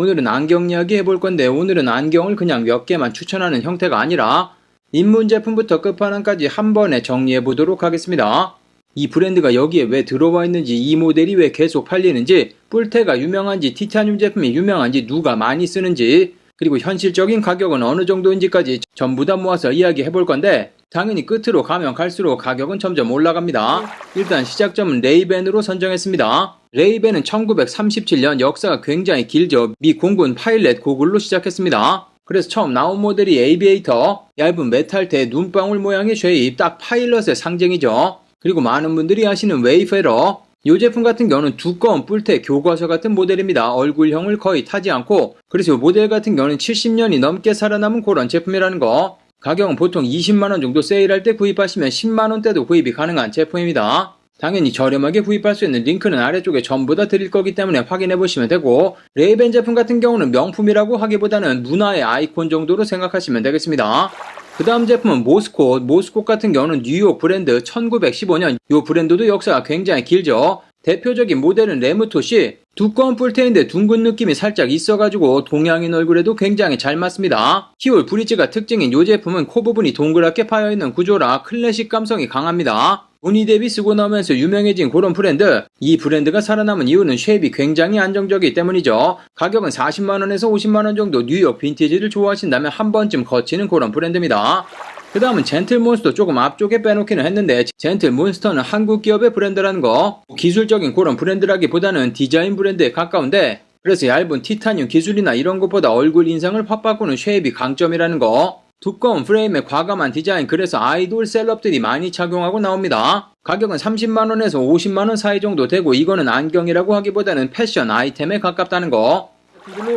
오늘은 안경 이야기 해볼 건데 오늘은 안경을 그냥 몇 개만 추천하는 형태가 아니라 입문 제품부터 끝판왕까지 한 번에 정리해 보도록 하겠습니다. 이 브랜드가 여기에 왜 들어와 있는지, 이 모델이 왜 계속 팔리는지, 뿔테가 유명한지, 티타늄 제품이 유명한지, 누가 많이 쓰는지, 그리고 현실적인 가격은 어느 정도인지까지 전부 다 모아서 이야기해 볼 건데 당연히 끝으로 가면 갈수록 가격은 점점 올라갑니다. 일단 시작점은 레이밴으로 선정했습니다. 레이밴은 1937년, 역사가 굉장히 길죠. 미 공군 파일럿 고글로 시작했습니다. 그래서 처음 나온 모델이 에이비에이터, 얇은 메탈대 눈방울 모양의 쉐입, 딱 파일럿의 상징이죠. 그리고 많은 분들이 아시는 웨이페러, 이 제품 같은 경우는 두꺼운 뿔테 교과서 같은 모델입니다. 얼굴형을 거의 타지 않고, 그래서 이 모델 같은 경우는 70년이 넘게 살아남은 그런 제품이라는 거. 가격은 보통 20만원 정도 세일할 때 구입하시면 10만원대도 구입이 가능한 제품입니다. 당연히 저렴하게 구입할 수 있는 링크는 아래쪽에 전부 다 드릴 거기 때문에 확인해 보시면 되고, 레이밴 제품 같은 경우는 명품이라고 하기보다는 문화의 아이콘 정도로 생각하시면 되겠습니다. 그 다음 제품은 모스콧. 모스콧 같은 경우는 뉴욕 브랜드, 1915년. 이 브랜드도 역사가 굉장히 길죠. 대표적인 모델은 레무토시. 두꺼운 뿔테인데 둥근 느낌이 살짝 있어가지고 동양인 얼굴에도 굉장히 잘 맞습니다. 키홀 브릿지가 특징인 이 제품은 코 부분이 동그랗게 파여있는 구조라 클래식 감성이 강합니다. 무늬 대비 쓰고 나오면서 유명해진 그런 브랜드. 이 브랜드가 살아남은 이유는 쉐입이 굉장히 안정적이기 때문이죠. 가격은 40만원에서 50만원 정도. 뉴욕 빈티지를 좋아하신다면 한 번쯤 거치는 그런 브랜드입니다. 그 다음은 젠틀몬스터. 조금 앞쪽에 빼놓기는 했는데 젠틀몬스터는 한국 기업의 브랜드라는 거. 기술적인 그런 브랜드라기보다는 디자인 브랜드에 가까운데, 그래서 얇은 티타늄 기술이나 이런 것보다 얼굴 인상을 확 바꾸는 쉐입이 강점이라는 거. 두꺼운 프레임에 과감한 디자인, 그래서 아이돌 셀럽들이 많이 착용하고 나옵니다. 가격은 30만원에서 50만원 사이 정도 되고, 이거는 안경이라고 하기보다는 패션 아이템에 가깝다는 거.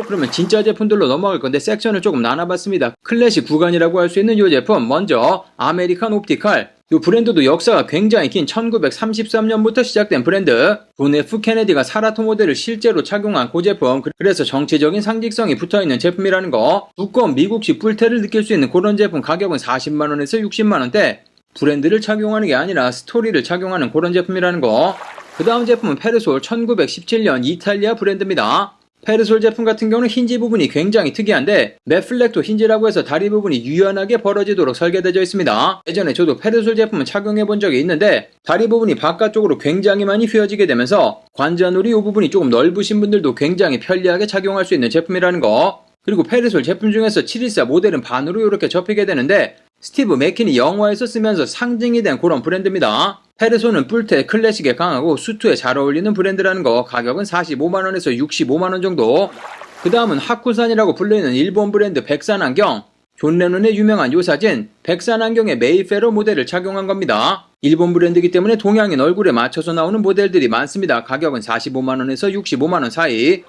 그러면 진짜 제품들로 넘어갈 건데 섹션을 조금 나눠봤습니다. 클래식 구간이라고 할 수 있는 이 제품, 먼저 아메리칸 옵티칼. 이 브랜드도 역사가 굉장히 긴 1933년부터 시작된 브랜드. 존 F 케네디가 사라토 모델을 실제로 착용한 그 제품. 그래서 정치적인 상징성이 붙어있는 제품이라는 거. 두꺼운 미국식 뿔테를 느낄 수 있는 그런 제품. 가격은 40만원에서 60만원대. 브랜드를 착용하는 게 아니라 스토리를 착용하는 그런 제품이라는 거. 그 다음 제품은 페르솔. 1917년 이탈리아 브랜드입니다. 페르솔 제품 같은 경우는 힌지 부분이 굉장히 특이한데 맷플렉토 힌지라고 해서 다리 부분이 유연하게 벌어지도록 설계되어 있습니다. 예전에 저도 페르솔 제품을 착용해 본 적이 있는데 다리 부분이 바깥쪽으로 굉장히 많이 휘어지게 되면서 관자놀이 이 부분이 조금 넓으신 분들도 굉장히 편리하게 착용할 수 있는 제품이라는 거. 그리고 페르솔 제품 중에서 724 모델은 반으로 이렇게 접히게 되는데 스티브 맥킨이 영화에서 쓰면서 상징이 된 그런 브랜드입니다. 페르솔은 뿔테 클래식에 강하고 수트에 잘 어울리는 브랜드라는 거. 가격은 45만원에서 65만원 정도. 그 다음은 하쿠산이라고 불리는 일본 브랜드 백산 안경. 존 레논의 유명한 요 사진, 백산 안경의 메이페러 모델을 착용한 겁니다. 일본 브랜드이기 때문에 동양인 얼굴에 맞춰서 나오는 모델들이 많습니다. 가격은 45만원에서 65만원 사이.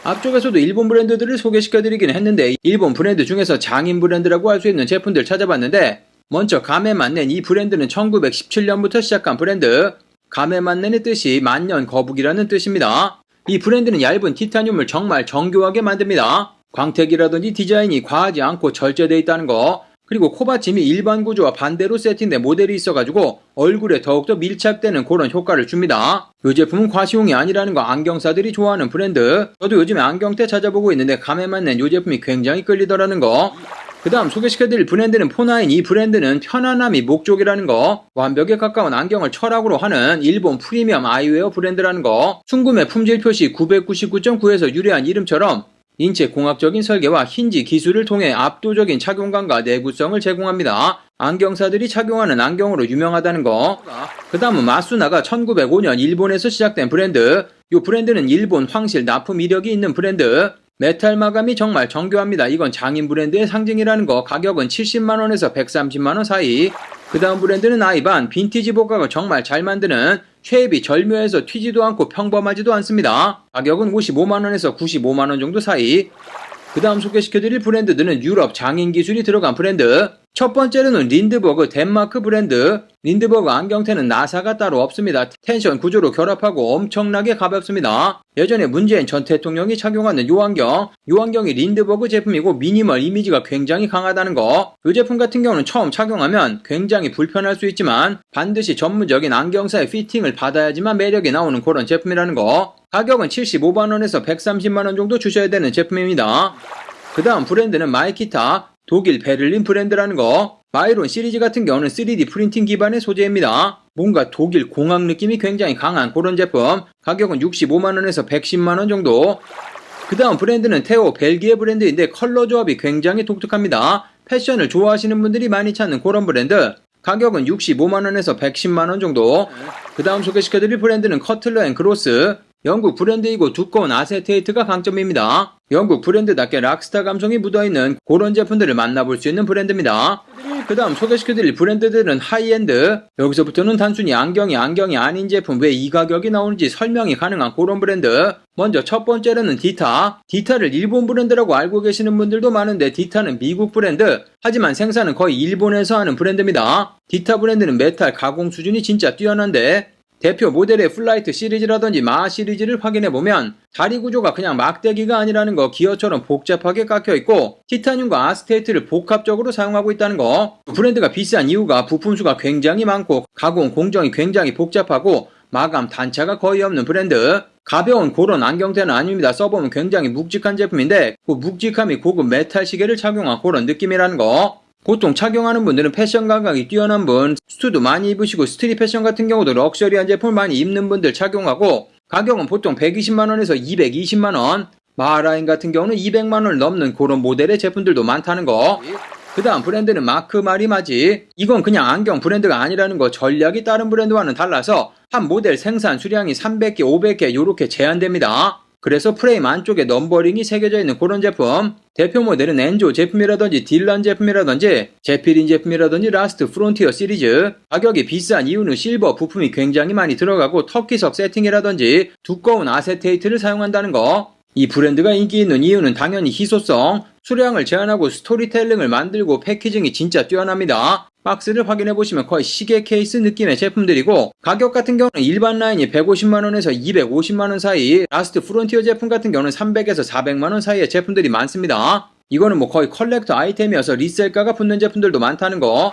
앞쪽에서도 일본 브랜드들을 소개시켜드리긴 했는데 일본 브랜드 중에서 장인 브랜드라고 할 수 있는 제품들 찾아봤는데, 먼저 가메만넨. 이 브랜드는 1917년부터 시작한 브랜드. 가메만넨의 뜻이 만년 거북이라는 뜻입니다. 이 브랜드는 얇은 티타늄을 정말 정교하게 만듭니다. 광택이라든지 디자인이 과하지 않고 절제되어 있다는 거. 그리고 코받침이 일반 구조와 반대로 세팅된 모델이 있어가지고 얼굴에 더욱더 밀착되는 그런 효과를 줍니다. 이 제품은 과시용이 아니라는 거. 안경사들이 좋아하는 브랜드. 저도 요즘에 안경테 찾아보고 있는데 가메만넨 이 제품이 굉장히 끌리더라는 거. 그 다음 소개시켜드릴 브랜드는 포나인. 이 브랜드는 편안함이 목적이라는 거. 완벽에 가까운 안경을 철학으로 하는 일본 프리미엄 아이웨어 브랜드라는 거. 순금의 품질 표시 999.9에서 유래한 이름처럼 인체 공학적인 설계와 힌지 기술을 통해 압도적인 착용감과 내구성을 제공합니다. 안경사들이 착용하는 안경으로 유명하다는 거. 그 다음은 마수나가. 1905년 일본에서 시작된 브랜드. 이 브랜드는 일본 황실 납품 이력이 있는 브랜드. 메탈 마감이 정말 정교합니다. 이건 장인 브랜드의 상징이라는 거. 가격은 70만원에서 130만원 사이. 그 다음 브랜드는 아이반. 빈티지 복각을 정말 잘 만드는, 쉐입이 절묘해서 튀지도 않고 평범하지도 않습니다. 가격은 55만원에서 95만원 정도 사이. 그 다음 소개시켜드릴 브랜드들은 유럽 장인 기술이 들어간 브랜드. 첫 번째로는 린드버그 덴마크 브랜드. 린드버그 안경테는 나사가 따로 없습니다. 텐션 구조로 결합하고 엄청나게 가볍습니다. 예전에 문재인 전 대통령이 착용하는 요 안경이 린드버그 제품이고 미니멀 이미지가 굉장히 강하다는 거. 이 제품 같은 경우는 처음 착용하면 굉장히 불편할 수 있지만 반드시 전문적인 안경사의 피팅을 받아야지만 매력이 나오는 그런 제품이라는 거. 가격은 75만원에서 130만원 정도 주셔야 되는 제품입니다. 그 다음 브랜드는 마이키타. 독일 베를린 브랜드라는 거. 마이론 시리즈 같은 경우는 3D 프린팅 기반의 소재입니다. 뭔가 독일 공학 느낌이 굉장히 강한 그런 제품. 가격은 65만원에서 110만원 정도. 그 다음 브랜드는 테오, 벨기에 브랜드인데 컬러 조합이 굉장히 독특합니다. 패션을 좋아하시는 분들이 많이 찾는 그런 브랜드. 가격은 65만원에서 110만원 정도. 그 다음 소개시켜드릴 브랜드는 커틀러 앤 크로스. 영국 브랜드이고 두꺼운 아세테이트가 강점입니다. 영국 브랜드답게 락스타 감성이 묻어있는 그런 제품들을 만나볼 수 있는 브랜드입니다. 그 다음 소개시켜드릴 브랜드들은 하이엔드. 여기서부터는 단순히 안경이 아닌 제품 왜 이 가격이 나오는지 설명이 가능한 그런 브랜드. 먼저 첫 번째로는 디타. 디타를 일본 브랜드라고 알고 계시는 분들도 많은데 디타는 미국 브랜드. 하지만 생산은 거의 일본에서 하는 브랜드입니다. 디타 브랜드는 메탈 가공 수준이 진짜 뛰어난데 대표 모델의 플라이트 시리즈라든지 마 시리즈를 확인해보면 다리 구조가 그냥 막대기가 아니라는 거 기어처럼 복잡하게 깎여있고 티타늄과 아스테이트를 복합적으로 사용하고 있다는 거. 브랜드가 비싼 이유가 부품수가 굉장히 많고 가공 공정이 굉장히 복잡하고 마감 단차가 거의 없는 브랜드. 가벼운 그런 안경테는 아닙니다. 써보면 굉장히 묵직한 제품인데 그 묵직함이 고급 메탈 시계를 착용한 그런 느낌이라는 거. 보통 착용하는 분들은 패션 감각이 뛰어난 분, 수트도 많이 입으시고 스트릿 패션 같은 경우도 럭셔리한 제품을 많이 입는 분들 착용하고 가격은 보통 120만원에서 220만원, 마라인 같은 경우는 200만원을 넘는 그런 모델의 제품들도 많다는 거. 그 다음 브랜드는 마크 마리마지. 이건 그냥 안경 브랜드가 아니라는 거. 전략이 다른 브랜드와는 달라서 한 모델 생산 수량이 300개, 500개 이렇게 제한됩니다. 그래서 프레임 안쪽에 넘버링이 새겨져 있는 그런 제품. 대표 모델은 엔조 제품이라든지 딜란 제품이라든지 제필린 제품이라든지 라스트 프론티어 시리즈. 가격이 비싼 이유는 실버 부품이 굉장히 많이 들어가고 터키석 세팅이라든지 두꺼운 아세테이트를 사용한다는 거. 이 브랜드가 인기 있는 이유는 당연히 희소성, 수량을 제한하고 스토리텔링을 만들고 패키징이 진짜 뛰어납니다. 박스를 확인해보시면 거의 시계 케이스 느낌의 제품들이고 가격 같은 경우는 일반 라인이 150만원에서 250만원 사이, 라스트 프론티어 제품 같은 경우는 300에서 400만원 사이의 제품들이 많습니다. 이거는 뭐 거의 컬렉터 아이템이어서 리셀가가 붙는 제품들도 많다는 거.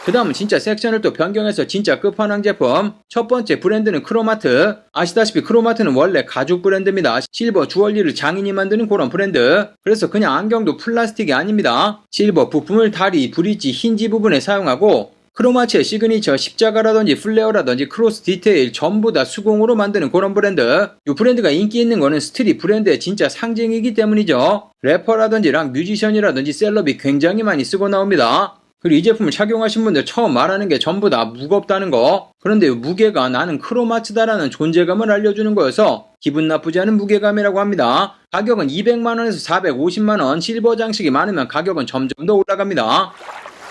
그 다음은 진짜 섹션을 또 변경해서 진짜 끝판왕 제품. 첫 번째 브랜드는 크로마트. 아시다시피 크로마트는 원래 가죽 브랜드입니다. 실버 주얼리를 장인이 만드는 그런 브랜드. 그래서 그냥 안경도 플라스틱이 아닙니다. 실버 부품을 다리, 브릿지, 힌지 부분에 사용하고 크로마츠의 시그니처 십자가라든지 플레어라든지 크로스 디테일 전부 다 수공으로 만드는 그런 브랜드. 이 브랜드가 인기 있는 거는 스트릿 브랜드의 진짜 상징이기 때문이죠. 래퍼라든지 락 뮤지션이라든지 셀럽이 굉장히 많이 쓰고 나옵니다. 그리고 이 제품을 착용하신 분들 처음 말하는 게 전부 다 무겁다는 거. 그런데 이 무게가 나는 크로마츠다라는 존재감을 알려주는 거여서 기분 나쁘지 않은 무게감이라고 합니다. 가격은 200만원에서 450만원, 실버 장식이 많으면 가격은 점점 더 올라갑니다.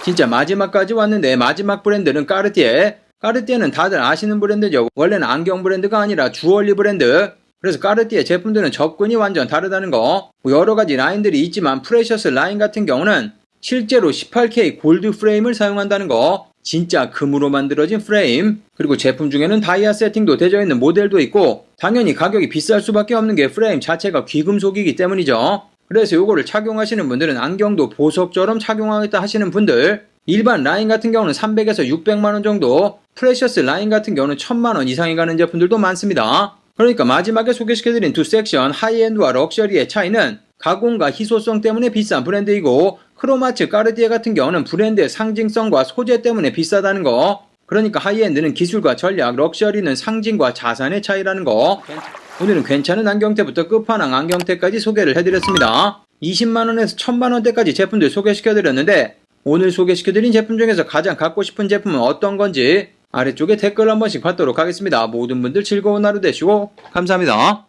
진짜 마지막까지 왔는데 마지막 브랜드는 까르띠에. 까르띠에는 다들 아시는 브랜드죠. 원래는 안경 브랜드가 아니라 주얼리 브랜드. 그래서 까르띠에 제품들은 접근이 완전 다르다는 거. 여러 가지 라인들이 있지만 프레셔스 라인 같은 경우는 실제로 18K 골드 프레임을 사용한다는 거. 진짜 금으로 만들어진 프레임. 그리고 제품 중에는 다이아 세팅도 되어 있는 모델도 있고 당연히 가격이 비쌀 수밖에 없는 게 프레임 자체가 귀금속이기 때문이죠. 그래서 요거를 착용하시는 분들은 안경도 보석처럼 착용하겠다 하시는 분들, 일반 라인 같은 경우는 300에서 600만원 정도, 프레셔스 라인 같은 경우는 1000만원 이상이 가는 제품들도 많습니다. 그러니까 마지막에 소개시켜드린 두 섹션 하이엔드와 럭셔리의 차이는 가공과 희소성 때문에 비싼 브랜드이고 크로마츠, 까르띠에 같은 경우는 브랜드의 상징성과 소재 때문에 비싸다는 거. 그러니까 하이엔드는 기술과 전략, 럭셔리는 상징과 자산의 차이라는 거. 오늘은 괜찮은 안경테부터 끝판왕 안경테까지 소개를 해드렸습니다. 20만원에서 1000만원대까지 제품들 소개시켜드렸는데 오늘 소개시켜드린 제품 중에서 가장 갖고 싶은 제품은 어떤 건지 아래쪽에 댓글 한 번씩 받도록 하겠습니다. 모든 분들 즐거운 하루 되시고 감사합니다.